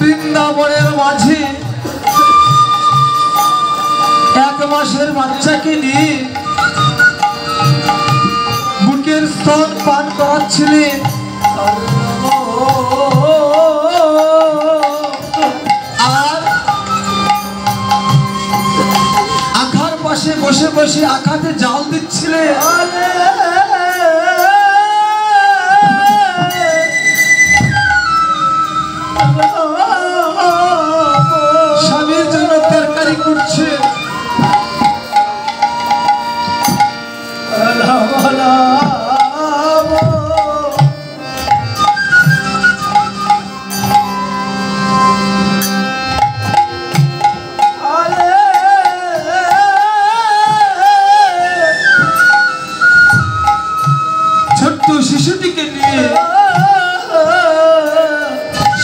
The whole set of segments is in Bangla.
বৃন্দাবনের মাঝে এক মাসের বাচ্চাকে নিয়ে বুকের স্তন পান করাচ্ছিলেন। আর আখার পাশে বসে বসে আখাতে জাল দিচ্ছিলেন। স্বামীর জন্য তরকারি করছে। ছোট্ট শিশুটিকে নিয়ে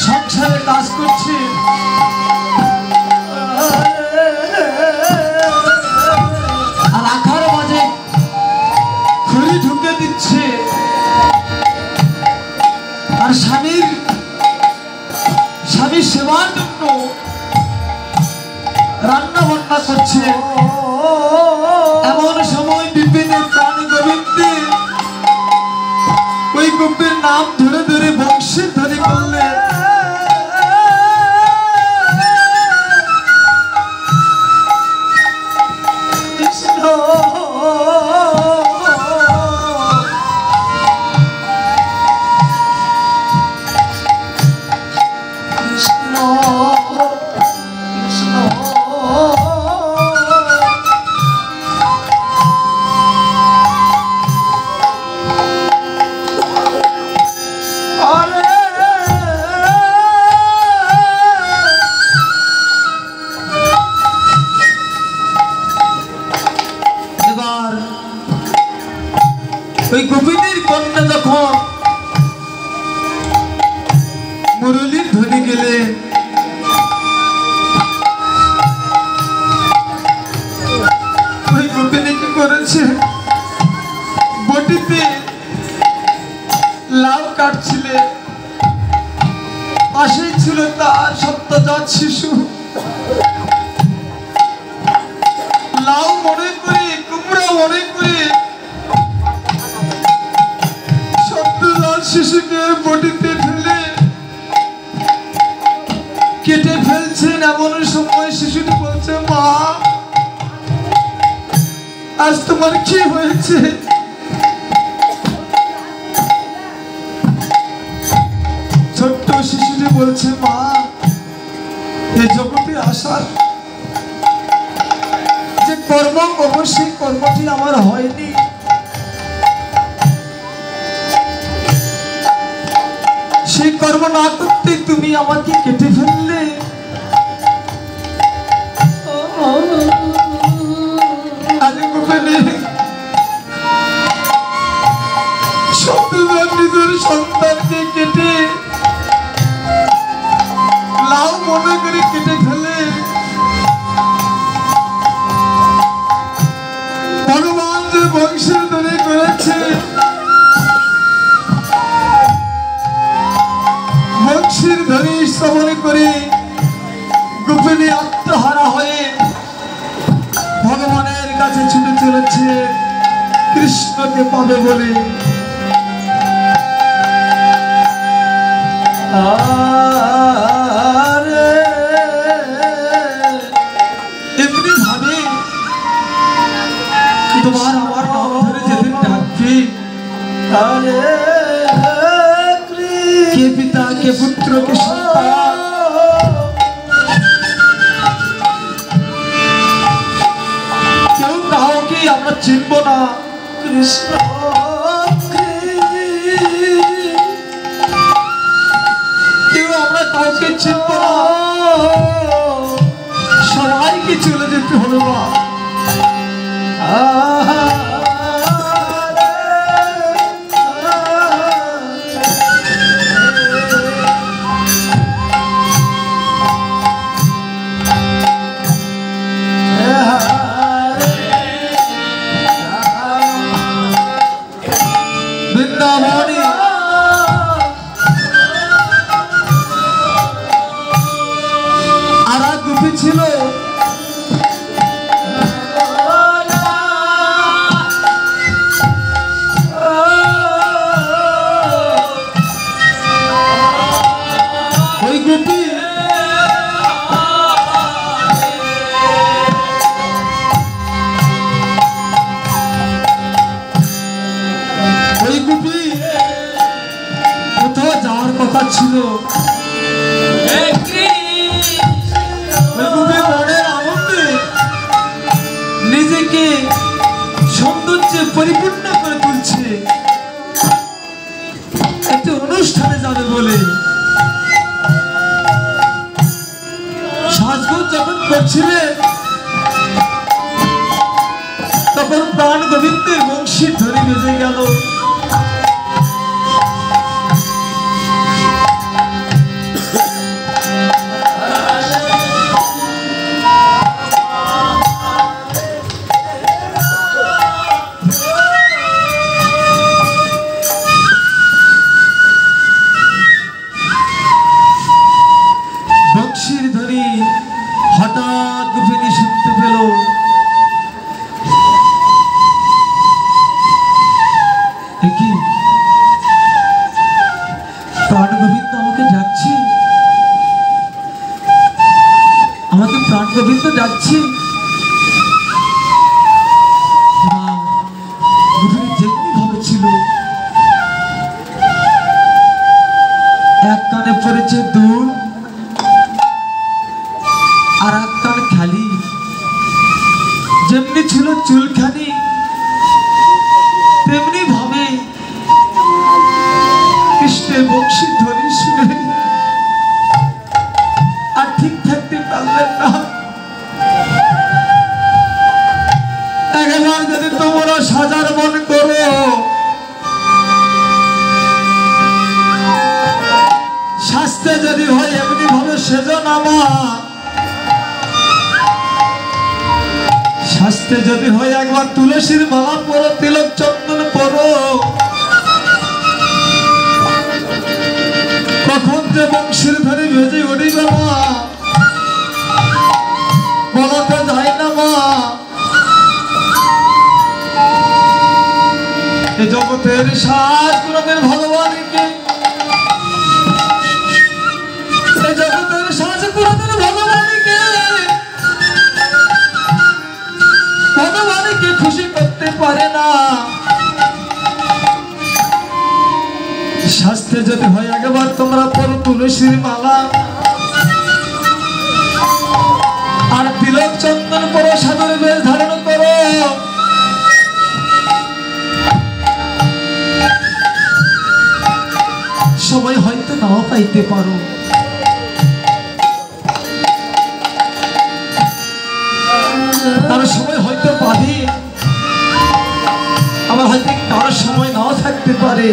সংসারে কাজ করছে। আর আখার মাঝে খড়ি ঢুকে দিচ্ছে। আর স্বামীর সেবার জন্য রান্না বান্না করছে। এমন সময় বিপিনের প্রাণ গোবিন্দে ওই গোপীর নাম ধরে ধরে বংশের ধ্বনি করলেন। ওই গোপিনীর কন্যা যখন মুরলীর ধ্বনি গেলেন, ওই গোপিনী কি করেছে, বটিতে লাউ কাটছিলে। পাশেই ছিল তার সদ্যজাত শিশু। লাউ মনে করে, কুমড়া মনে করে শিশুকে বটিতে ফেলে কেটে ফেলছেন। এমন সময় শিশুটি বলছে, মা আজ তোমার কি হয়েছে? ছোট্ট শিশুটি বলছে, মা এই জগতে আসার যে কর্ম করবো সেই কর্মটি আমার হয়নি। সেই কর্ম না করতে তুমি আমাকে কেটে ফেললে। আজ গোপনে নিজের সন্তানকে কেটে লাউ মনে করে কেটে ফেলে। ভগবান যে বংশের ধরে করেছে, বংশীর ধ্বনি শ্রবণ করে গোপিনী আত্মহারা হয়ে ভগবানের কাছে ছুটে চলেছে কৃষ্ণকে পাবে বলে। এমনি ভাবে তোমার আমার নাম ধরে যেদিন ডাকবে, কে পিতা কে পুত্র কে সন্তান, কেউ কাউকে আমরা চিনব না। কৃষ্ণ কেউ আমরা কাউকে চিনব না, সবাইকে চলে যেতে হবে। মা পরিপূর্ণ করে তুলছে একটি অনুষ্ঠানে যাবে বলে। সাজগোজ যখন করছিলে তখন প্রাণ গোবিন্দের বংশীর ধ্বনি বেজে গেল। বংশীর ধ্বনি হঠাৎ গোপিনী শুনতে পেল। প্রাণ গোবিন্দ আমাকে ডাকছে, আমাকে প্রাণ গোবিন্দ ডাকছে। যেমনি ভাবেছিল, এক কানে পড়েছে দুল আর এক কান খালি। যেমনি ছিল চুলখানি তেমনি ভাবে কৃষ্ণের বংশী ধ্বনি শুনে আর ঠিক থাকতে পারলেন না। একবার যদি তোমরা সাজার মন করো, শাস্তে যদি হয় এমনি ভাবে সেজো নামা, শাস্তে যদি হয় একবার তুলসীর মালা পরো, তিলক চন্দন পরো, কখন যে বংশীর ধ্বনি ভেজে উঠিবে মা বলতে যায় না মা। এ জগতের সাজ কোনদিন ভগবানকে, এ জগতের সাজ কোনদিন ভগবানকে খুশি করতে পারে না। শাস্তে যদি হয় একবার তোমরা পরো তুলসীর মালা আর তিলক চন্দন পরো, সাধুর বেশ ধারণ করো, সবাই হয়তো নাও পাইতে পারো, তারা সবাই হয়তো পাবে, আবার হয়তো কারো সময় নাও থাকতে পারে।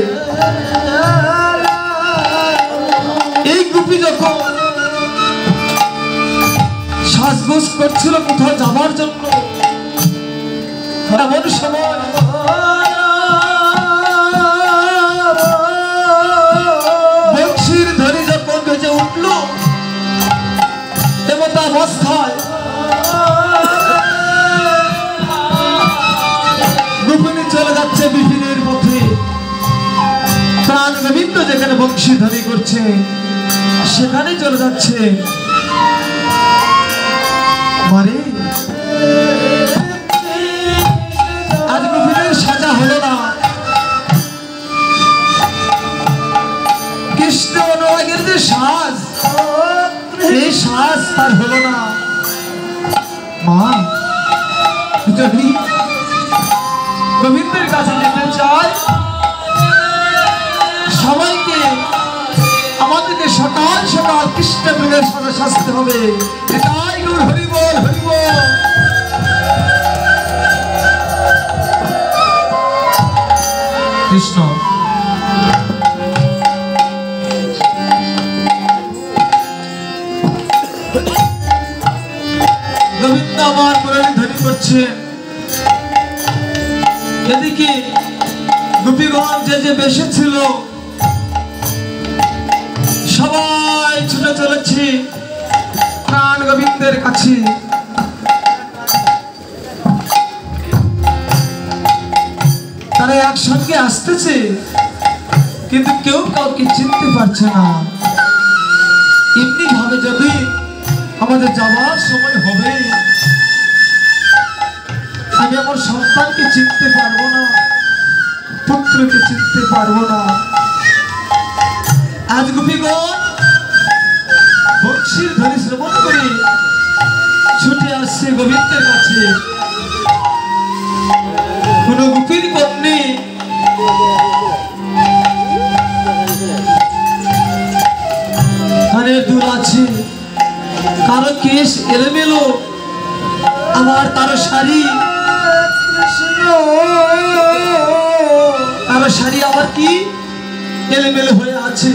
এই গোপী যখন সাজগোজ করছিল কোথাও যাবার জন্য, এমন সময় বংশীর ধ্বনি যখন বেজে উঠল, এমত অবস্থায় গোপিনী চলে যাচ্ছে বিপিনের পথে। প্রাণ গোবিন্দ যেখানে বংশী ধ্বনি করছে সেখানে চলে যাচ্ছে। মারে আজ গোপিনের সাজা হলো না, কৃষ্ণ অনুরাগের যে সাজ, এই সাজ তার হলো না। মা যদি গোবিন্দের কাছে যেতে চায়, সবাইকে আমাদেরকে সকাল সকাল কৃষ্ণ প্রেমের সাথে সাজতে হবে। এটাই গৌর হরি বল, হরি বল। কৃষ্ণ গোবিন্দ আমার মুরলী ধ্বনি করছেন। এদিকে গোপীগণ যে যে বেশে ছিল সবাই ছুটে চলেছে প্রাণ গোবিন্দের কাছে। তারা একসঙ্গে আসতেছে, কিন্তু কেউ কাউকে চিনতে পারছে না। এমনি ভাবে যদি আমাদের যাওয়ার সময় হবে, আমি আমার সন্তানকে চিনতে পারবো না, পুত্রকে চিনতে পারবো না। আজ গোপীগণ বংশীর ধ্বনি শ্রবণ করে ছুটে আসছে গোবিন্দের কাছে। কোন গোপীর কথা দূর আছে, কারো কেশ এলোমেলো, আবার কারো শাড়ি আবার কি এলোমেলো হয়ে আছে।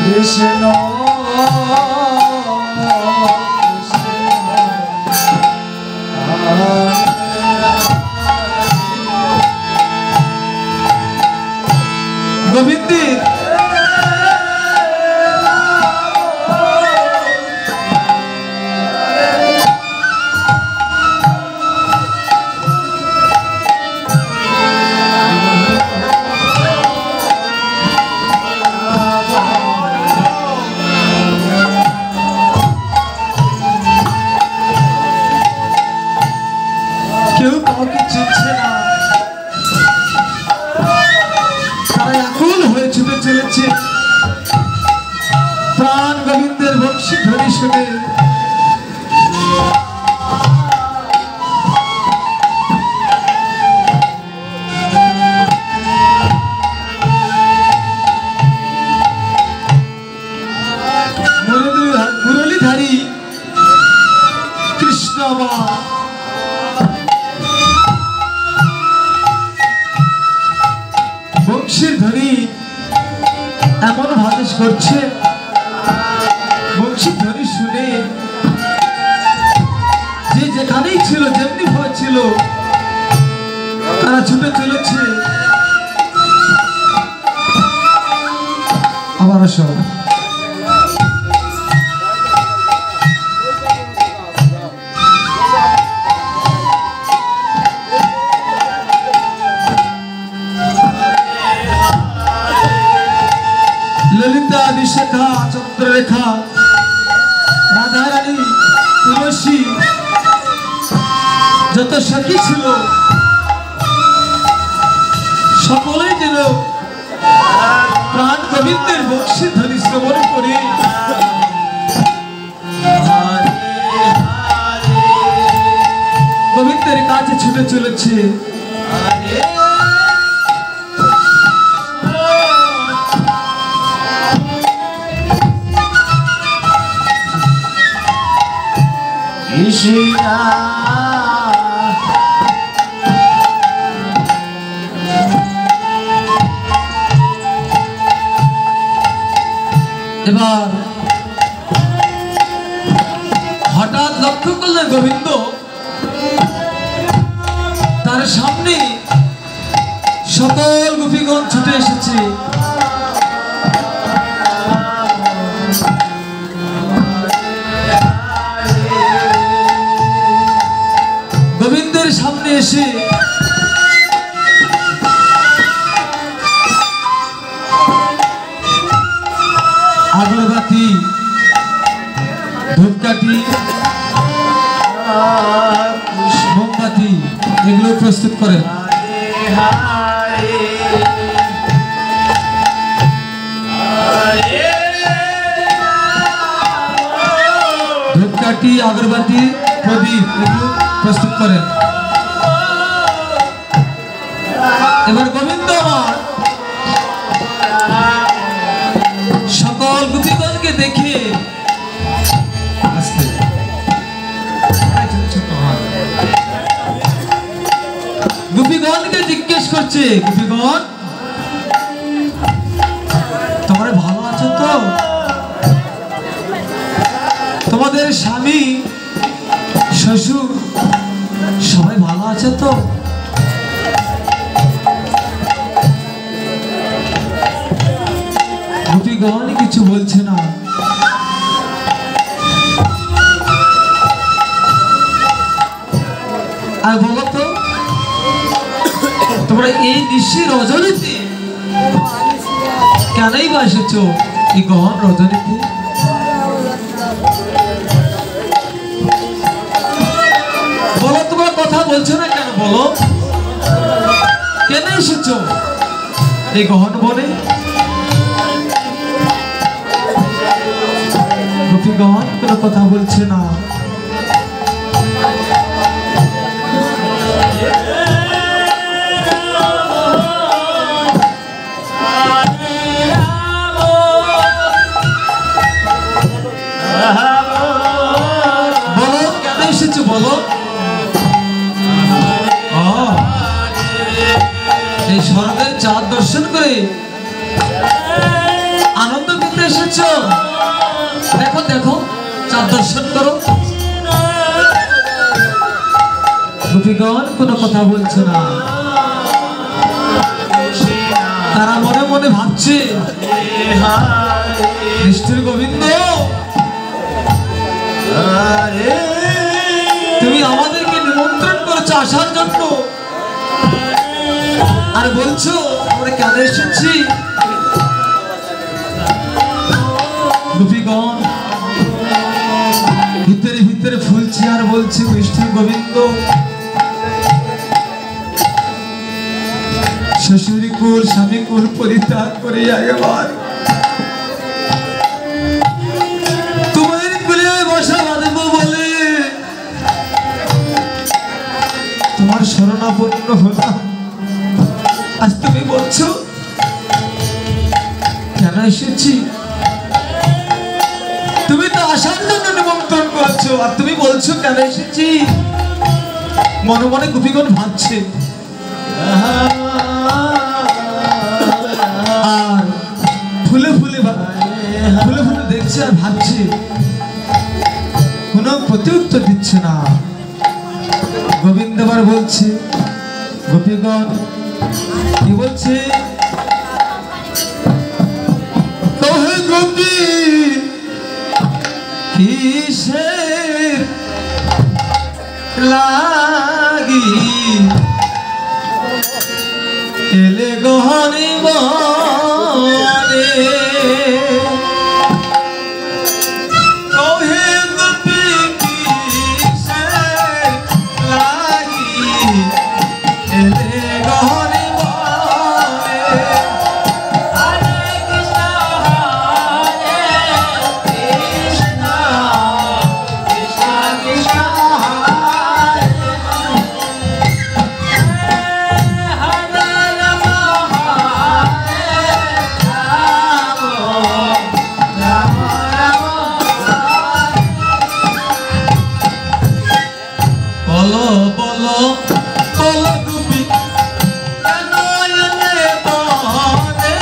কৃষ্ণ গোবিন্দের কেউ কাউকে চিনছে না, তারা আকুল হয়ে ছুটে চলেছে প্রাণ গোবিন্দের বংশী ধ্বনি শুনে। মুরলীধারী কৃষ্ণ বংশীর ধ্বনি এমন আদেশ করছে, বংশীর ধ্বনি শুনে যে যেখানেই ছিল, যেমনি ভয় ছিল, তারা ছুটে চলেছে। আবার সব ললিতা, বিশাখা, চন্দ্ররেখা, রাধারানী, তুলসী, যত সখী ছিল সকলেই যেন প্রাণ গোবিন্দের বংশী ধ্বনি শ্রবণ করে গোবিন্দের কাছে ছুটে চলেছে। এবার হঠাৎ লক্ষ্য করলেন গোবিন্দ তার সামনে সকল গোপীগণ ছুটে এসেছে। গোবিন্দের সামনে এসে আগরবাতি, ধূপকাঠি, মোমবাতি এগুলো প্রস্তুত করেন। ধূপকাঠি, আগরবাতি, প্রদীপ এগুলো প্রস্তুত করেন। এবার গোবিন্দ আমার সকল গোপীগণকে দেখে গোপীগণকে জিজ্ঞেস করছে, গোপীগণ তোমরা ভালো আছো তো? তোমাদের স্বামী, শ্বশুর সবাই ভালো আছে তো? গোপীগণ কিছু বলছে না। আর বলো তো তোমরা এই নিশি রজনীতে কেনই বা এসেছো? এই গহন রজনীতে বলো, তোমরা কথা বলছো না কেন? বলো কেন এসেছো এই গহন বনে? গোপীগণ কোনো কথা বলছে না। স্বর্গের চাঁদ দর্শন করে আনন্দ পেতে এসেছো? দেখো দেখো, চাঁদ দর্শন করো। গোপীগণ কোনো কথা বলছে না, তারা মনে মনে ভাবছে, নিষ্ঠুর গোবিন্দ, তুমি আমাদেরকে নিমন্ত্রণ করেছো আসার জন্য, আর বলছো আমরা কেন এসেছি? গোপীগণ ভিতরে ভিতরে ফুলছে আর বলছে, নিষ্ঠুর গোবিন্দ, শ্বশুর কুল স্বামী কুল পরিত্যাগ করে একবার তোমার কুলে বসা বাঁধব বলে তোমার শরণাপন্ন হলাম। আজ তুমি বলছো কেন এসেছি? তুমি তো আসার জন্য নিমন্ত্রণ করছো, আর তুমি বলছো কেন এসেছি? মনে মনে গোপীগণ ভাবছে, আর ফুলে ফুলে ফুলে ফুলে দেখছে আর ভাবছে, কোনো প্রত্যুত্তর দিচ্ছে না। গোবিন্দ আবার বলছে, গোপীগণ কি বলছে? কহে গোপী কিসের লাগি এলে গহনে বনে, কহে গোপী কিসের লাগি এলে গহনে বনে। হরে কৃষ্ণ কৃষ্ণ কৃষ্ণ বলো বলো বলো গোপী, কেন এলে বনে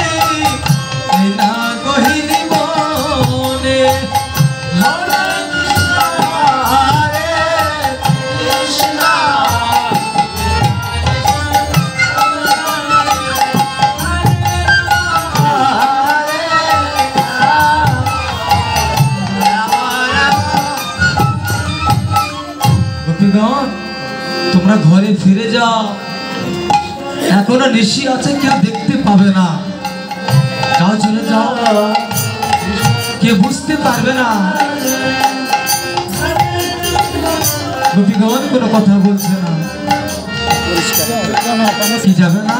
না গহিনী বনে? হরে কৃষ্ণ হরে কৃষ্ণ গোপীগণ তোমরা ঘরে ফিরে যাও, এখনো নিশি আছে, কেউ দেখতে পাবে না। যাও, চলে যাও, কেউ বুঝতে পারবে না। গোপীগণ কোনো কথা বলছে না, কি যাবে না?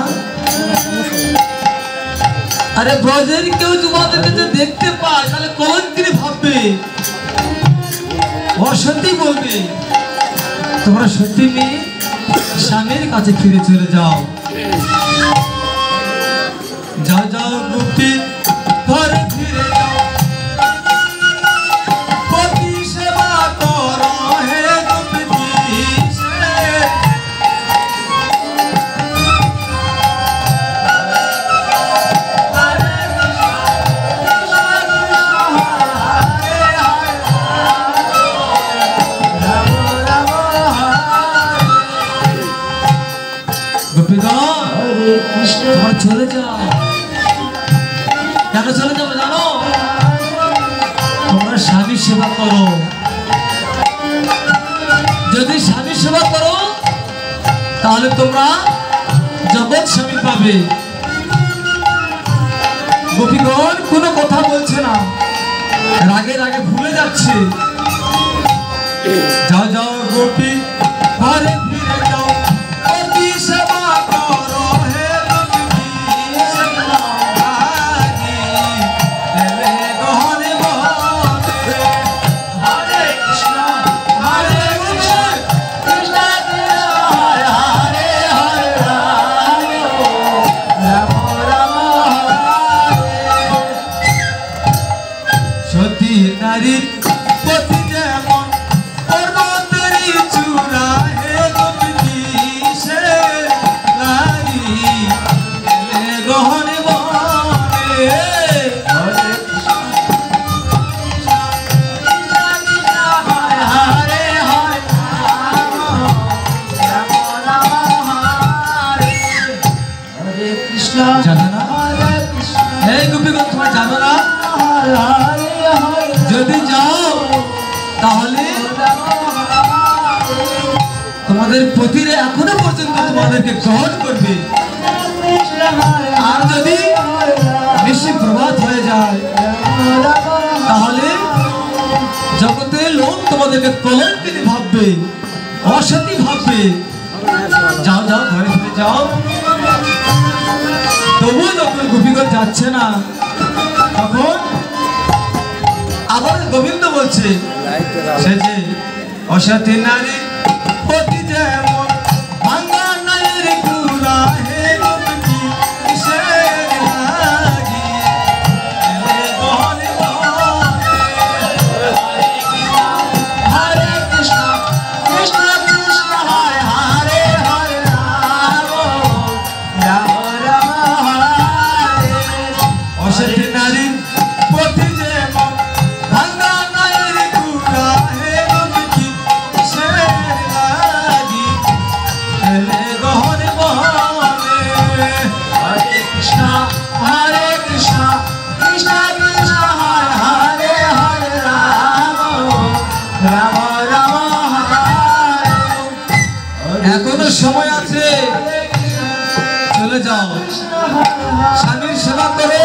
আরে ব্রজের কেউ তোমাদেরকে যে দেখতে পায় তাহলে কলঙ্কিনী ভাববে, অসত্যি বলবে। তোমরা সত্যি মেয়ে স্বামীর কাছে ফিরে চলে যাও। যাও যাও গোপী, ঘরে ফিরে যাও, পতি সেবা করো হে গোপী কিসে। তোমরা চলে যাও। কেন চলে যাবে জানো? তোমরা স্বামী সেবা করো, যদি স্বামী সেবা করো তাহলে তোমরা জগৎ স্বামী পাবে। গোপীগণ কোনো কথা বলছে না, রাগে রাগে ভুলে যাচ্ছে। যাও যাও গোপী, ঘরে ফিরে যাও, পতি সেবা করো হে গোপী কিসে। এলে গহনে বনে, হরে কৃষ্ণ হরে কৃষ্ণ কৃষ্ণ কৃষ্ণ হরে হরে, হরে রাম রাম রাম হরে। সতী নারীর পতি যেমন পর্বতেরই চূড়া হে যাবে না? এই গোপীগণ তোমরা যাবে না? যদি যাও তাহলে তোমাদের পতিরে এখনো পর্যন্ত তোমাদেরকে গ্রহণ করবে। আর যদি নিশি প্রভাত হয়ে যায় তাহলে জগতে লোক তোমাদেরকে কলঙ্কিনী ভাববে, অসতী ভাববে। যাও যাও, ঘরে ফিরে যাও। তবুও যখন গোপীগণ যাচ্ছে না তখন আবার গোবিন্দ বলছে, সে যে অসতী নারী পতি যেমন ভাঙা নাইর কুড়া হে গোপী কিসের লাগি এলে বলে হরে কৃষ্ণ কৃষ্ণ কৃষ্ণ হরে হরে হরে রাম রাম রাম হরে। অসতী নারী পতি যেমন ভাঙা নাইর কুড়া হে গোপী কিসের লাগি এলে গহনে বহনে। হরে কৃষ্ণ কৃষ্ণ কৃষ্ণ হরে হরে হরে রাম রাম রাম হরে। এখনো সময় আছে, চলে যাও। স্বামীর সেবা করো,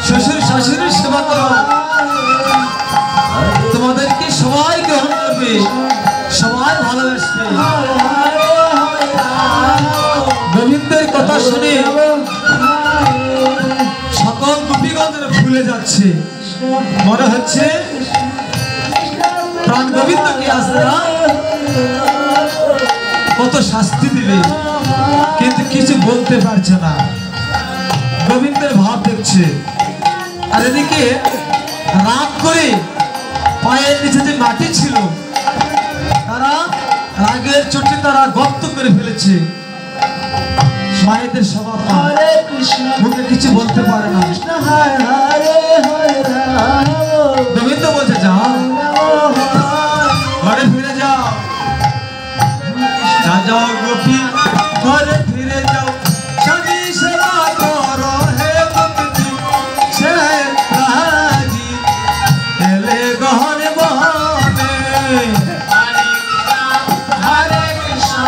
শ্বশুর শাশুড়ির সেবা করো। তোমাদেরকে সবাই গ্রহণ করবে, সবাই ভালোবাসবে। গোবিন্দের কথা শুনে সকল গোপীগণেরা ভুলে যাচ্ছে। মনে হচ্ছে প্রাণ গোবিন্দকে আসরা কত শাস্তি দিবে, কিন্তু কিছু বলতে পারছে না। গোবিন্দের ভাব দেখছে। আর এদিকে রাগ করে পায়ের নিচে যে মাটি ছিল তারা রাগের চোটে তারা গর্ত করে ফেলেছে। মায়েদের স্বভাব মুখে কিছু বলতে পারে না। গোবিন্দ বলছে যাও, ঘরে ফিরে যাও। যাও গোপী, ঘরে ফিরে যাও। স্বামী সেবা করো হে গোপী সে লাগি এলে গহনে বহনে। হরে কৃষ্ণ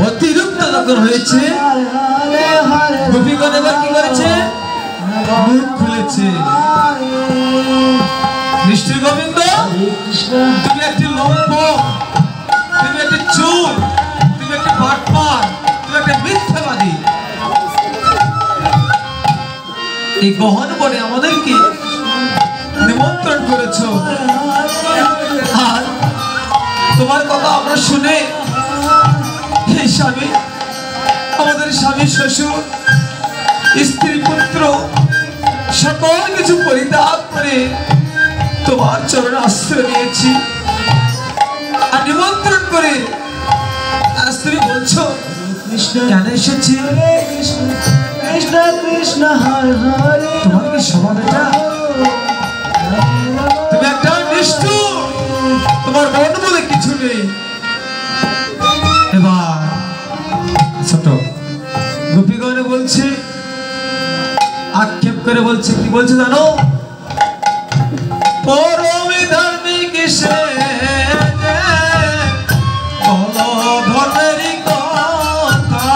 অতিরিক্ত যখন হয়েছে গোপীগণ এবার কি করেছে, মুখ খুলেছে। নিষ্ঠুর গোবিন্দ, তুমি একটি লম্প, তুমি একটি চোর, তুমি একটি বাটপার, তুমি একটি মিথ্যাবাদী। এই গহন বনে আমাদেরকে নিমন্ত্রণ করেছ, আর তোমার কথা আমরা শুনে এই স্বামী, আমাদের স্বামী শ্বশুর স্ত্রী পুত্র সকল কিছু পরিত্যাগ করে তোমার চরণে আশ্রয় নিয়েছি। আর নিমন্ত্রণ করে আজ তুমি বলছো কেন এসেছি? কৃষ্ণ কৃষ্ণ হরে হরে। তোমার কি স্বভাব এটা? তুমি একটা নিষ্ঠুর, তোমার মন বলে কিছু নেই। এবার ছোট গোপীগণ বলছে, আক্ষেপ করে বলছে, কি বলছে জানো? পরমে ধার্মিক সে ধর্মেরই কথা।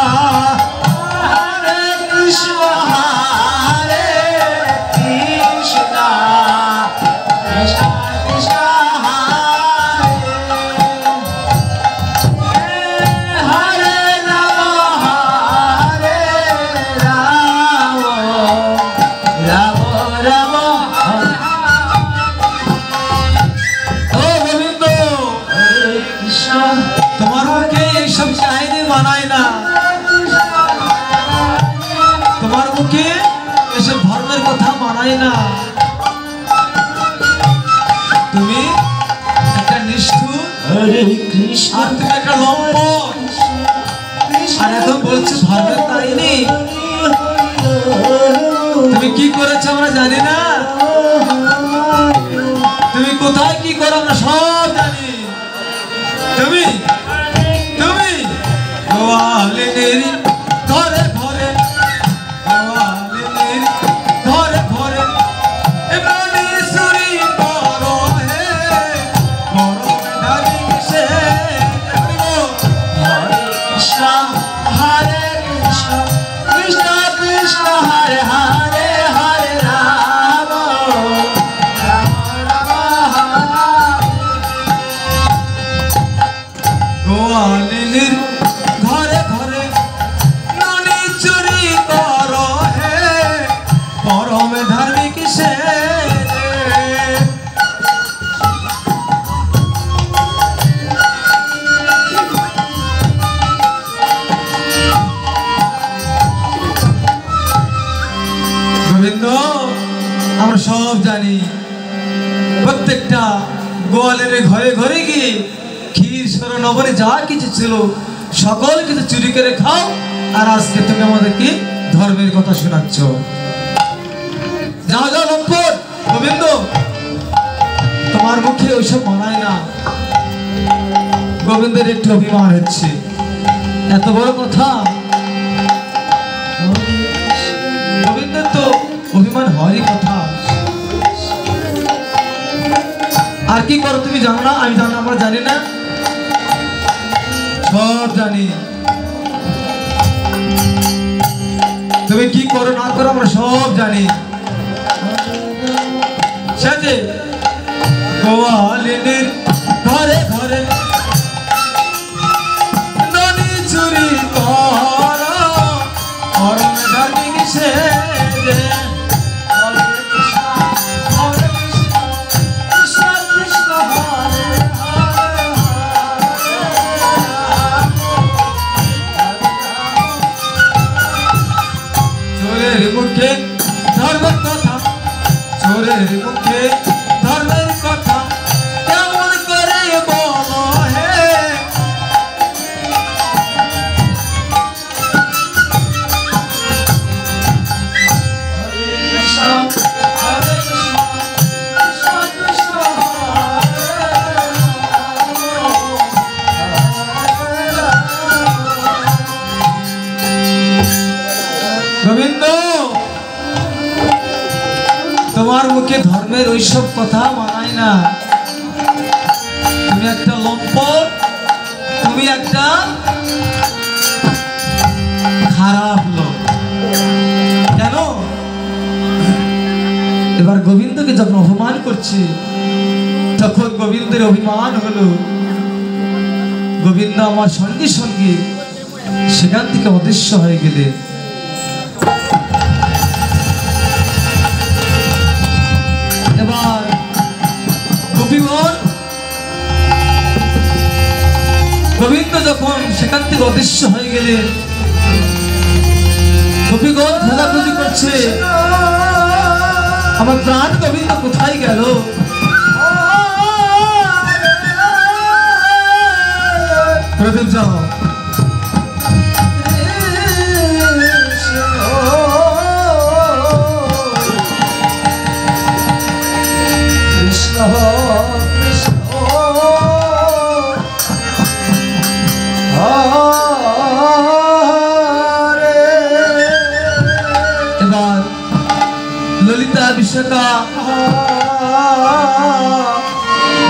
হরে কৃষ্ণ হরে কৃষ্ণ কৃষ্ণ কৃষ্ণ হরে রাম হরে রাম রাম রাম। ও গোবিন্দ, তোমার মুখে এইসব কাহিনী মানায় না। তোমার মুখে এসব ধর্মের কথা মানায় না। তুমি একটা নিষ্ঠুর, হরে কৃষ্ণ আর তুমি একটা লম্প। আর এখন বলছো ধর্মের কাহিনী। তুমি কি করেছো আমরা জানি না, তুমি কোথায় কি করো আমরা সব জানি। তুমি তুমি গোয়ালিনীর ঘরে ঘরে, গোয়ালিনীর ঘরে ঘরে এমনি সুরি করো হে, করো ধারি কিসে। হরে কৃষ্ণ হরে কৃষ্ণ কৃষ্ণ কৃষ্ণ হরে হরে হরে রাম রাম রাম গোয়ালিনীর ঘরে ঘরে ননি চুরি করো হে, পরম ধার্মিক সে। গোবিন্দ আমরা সব জানি, প্রত্যেকটা গোয়ালের ঘরে ঘরে গিয়ে ক্ষীর সর নবরে যা কিছু ছিল সকল কিছু চুরি করে খাও, আর আজকে তুমি আমাদেরকে ধর্মের কথা শোনাচ্ছ। যা যা লম্পট গোবিন্দ, তোমার মুখে ওইসব মানায় না। গোবিন্দের একটু অভিমান হচ্ছে, এত বড় কথা। গোবিন্দের তো অভিমান হওয়ারই কথা। আর কি করো তুমি জানো না? আমি জানো, আমরা জানি না, সব জানি। তুমি কি করো না করো আমরা সব জানি। সাথে গোয়ালিনীর ঘরে ঘরে ননি চুরি করো, পরম ধার্মিক সে। হরে কৃষ্ণ হরে কৃষ্ণ কৃষ্ণ কৃষ্ণ হরে হরে চোরের মুখে ধর্মের কথা, চোরের মুখে ধর্মের কথা কেমন করে বলো হে। কৃষ্ণ হরে কৃষ্ণ কৃষ্ণ কৃষ্ণ গোবিন্দ তোমার মুখে ধর্মের ওইসব কথা মানায় না। তুমি একটা লম্পট, তুমি একটা খারাপ লোক। কেন? এবার গোবিন্দকে যখন অপমান করছে, তখন গোবিন্দের অভিমান হলো, গোবিন্দ আমার সঙ্গে সঙ্গে সেখান থেকে অদৃশ্য হয়ে গেলে। এবার গোপীগণ, গোবিন্দ যখন সেখান থেকে অদৃশ্য হয়ে গেলে, গোপীগণ খোঁজাখুঁজি করছে, আমার প্রাণ গোবিন্দ কোথায় গেল? প্রদীপ যাও। কৃষ্ণ কৃষ্ণ হরে। এবার ললিতা বিশাখা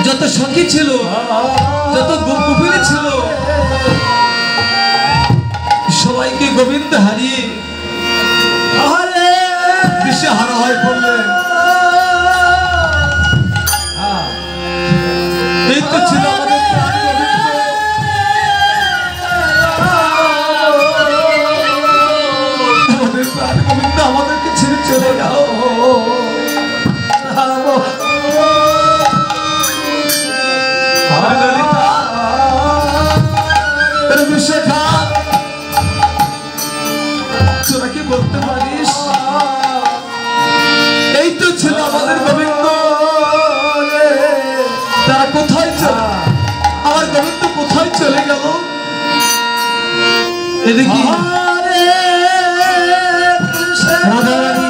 যত সখী ছিল, যত গোপিনী ছিল, সবাইকে গোবিন্দ হারিয়ে দিশেহারা হয়ে পড়লেন। এই তো ছিল আমাদের প্রাণ গোবিন্দ। আমাদের প্রাণ গোবিন্দ আমাদেরকে ছেড়ে চলে গেল। বিশাখা, তোরা কি বলতে পারিস? এই তো ছিল আমাদের গোবিন্দ, তারা কোথায় চলে? আমার গোবিন্দ কোথায় চলে গেল? এদিকে রাধারানী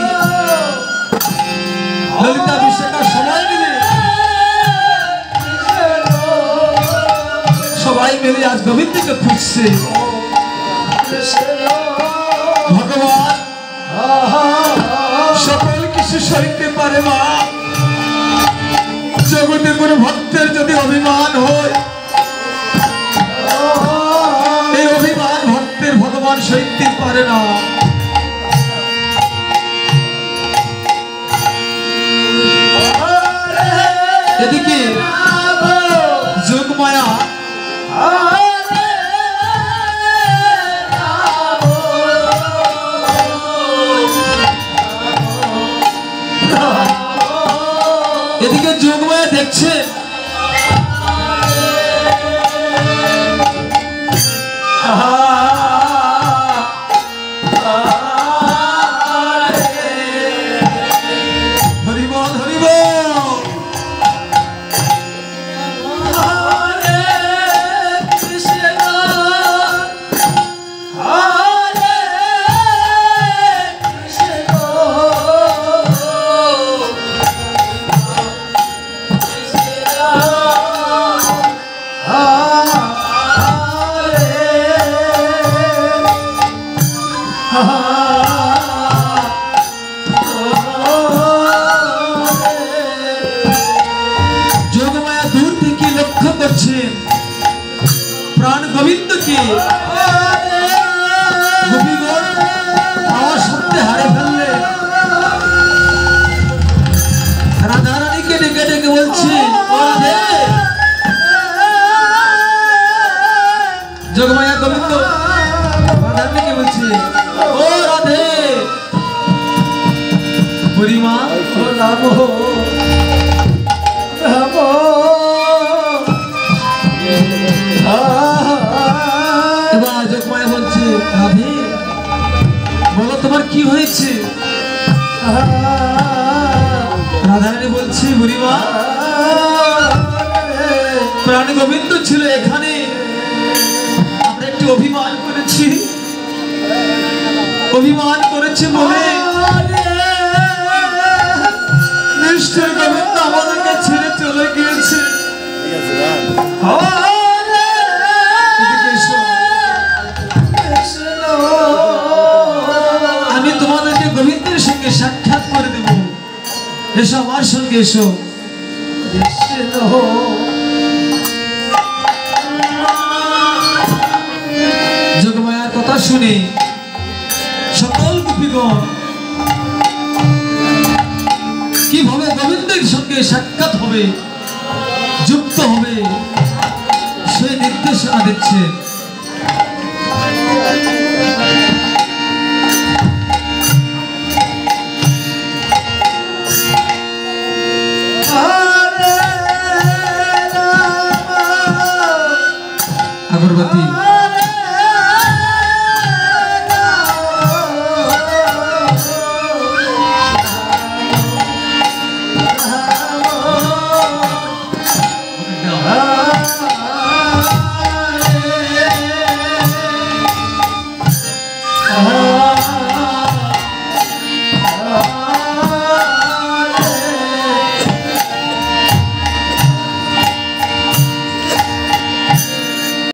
বলছে ভগবান সকল কিছু সইতে পারে মা, জগতে কোনো ভক্তের যদি অভিমান হয়, এই অভিমান ভক্তের ভগবান সইতে পারে না। এদিকে যোগমায়া এদিকে যোগমায়া দেখছে হরিবল হরিবল যোগমায়া দূর থেকে লক্ষ্য করছেন প্রাণ গোবিন্দকে গোপীগণ আমার সত্যি হারে ফেললে। রাধারানীকে ডেকে ডেকে বলছে ও রাধে। যোগমায়া গোবিন্দ রাধারানীকে বলছে ও রাধে। বুড়িমা ও রাম এবার যোগমায়া বলছে রাধে বলো তোমার কি হয়েছে? রাধারানী বলছে বুড়িমা প্রাণ গোবিন্দ ছিল এখানে, আমরা একটু অভিমান করেছি, অভিমান করেছে বলে নিষ্ঠুর গোবিন্দ আমাদেরকে ছেড়ে চলে গিয়েছে। আমি তোমাদেরকে গোবিন্দের সঙ্গে সাক্ষাৎ করে দেব, এসো আমার সঙ্গে এসো। যোগমায়ার কথা শুনে সকল গোপীগণ কিভাবে গোবিন্দের সঙ্গে সাক্ষাৎ হবে, যুক্ত হবে, সে নির্দেশনা দিচ্ছে।